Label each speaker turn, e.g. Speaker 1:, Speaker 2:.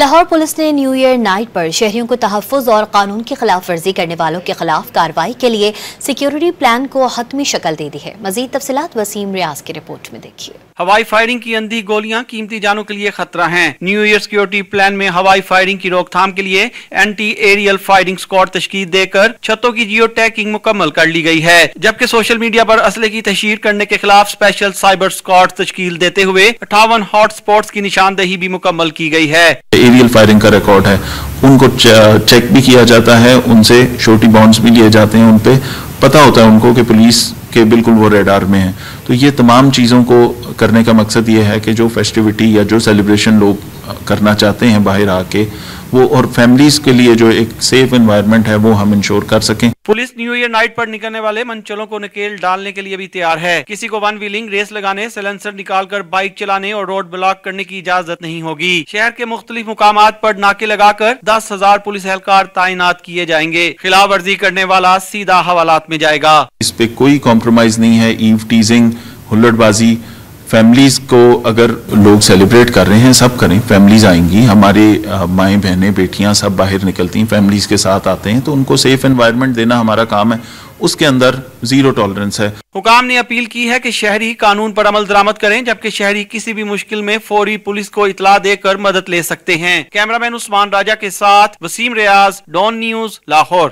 Speaker 1: Lahore police ने new year night पर शहरियों को तहफ़्फ़ुज़ और कानून की खिलाफ वर्जी करने वालों के खिलाफ कार्रवाई के लिए सिक्योरिटी प्लान को हतमी शक्ल दे दी है। मजीद तफसीलात वसीम रियाज की रिपोर्ट में देखिए।
Speaker 2: हवाई फायरिंग की अंधी गोलियां कीमती जानों के लिए खतरा हैं। न्यू ईयर सिक्योरिटी प्लान में हवाई फायरिंग की रोकथाम के लिए एंटी एरियल फायरिंग स्क्वाड तश्कील देकर छतों की जियो टैगिंग मुकम्मल कर ली गई है, जबकि सोशल मीडिया पर असले की तशहीर करने के खिलाफ स्पेशल साइबर स्क्वाड तश्कील देते हुए 58 हॉट स्पॉट्स की निशानदेही भी मुकम्मल की गई है।
Speaker 3: एरियल फायरिंग का रिकॉर्ड है, उनको चेक भी किया जाता है, उनसे शोर्टी बाउंड्स भी लिए जाते हैं, उन पे पता होता है उनको कि पुलिस के बिल्कुल वो रेडार में है। तो ये तमाम चीज़ों को करने का मकसद ये है कि जो फेस्टिविटी या जो सेलिब्रेशन लोग करना चाहते हैं बाहर आके, वो और फैमिलीज के लिए जो एक सेफ एनवायरनमेंट है वो हम इंश्योर कर सकें।
Speaker 2: पुलिस न्यू ईयर नाइट पर निकलने वाले मनचलों को नकेल डालने के लिए भी तैयार है। किसी को वन व्हीलिंग रेस लगाने, साइलेंसर निकालकर बाइक चलाने और रोड ब्लॉक करने की इजाजत नहीं होगी। शहर के मुख्तलिफ मुकामात पर नाके लगाकर 10,000 पुलिस एहलकार तैनात किए जाएंगे। खिलाफ वर्जी करने वाला सीधा हवालात में जाएगा। इस
Speaker 3: पे कोई कॉम्प्रोमाइज नहीं है। ईव टीजिंग, हुल्लड़बाजी, फैमिलीज को अगर लोग सेलिब्रेट कर रहे हैं सब करें। फैमिलीज आएंगी, हमारे माएँ बहनें बेटियां सब बाहर निकलती हैं, फैमिलीज के साथ आते हैं, तो उनको सेफ एनवायरनमेंट देना हमारा काम है। उसके अंदर जीरो टॉलरेंस है।
Speaker 2: हुकाम ने अपील की है कि शहरी कानून पर अमल दरामद करें, जबकि शहरी किसी भी मुश्किल में फौरी पुलिस को इतला देकर मदद ले सकते हैं। कैमरामैन उस्मान राजा के साथ वसीम रियाज, डॉन न्यूज, लाहौर।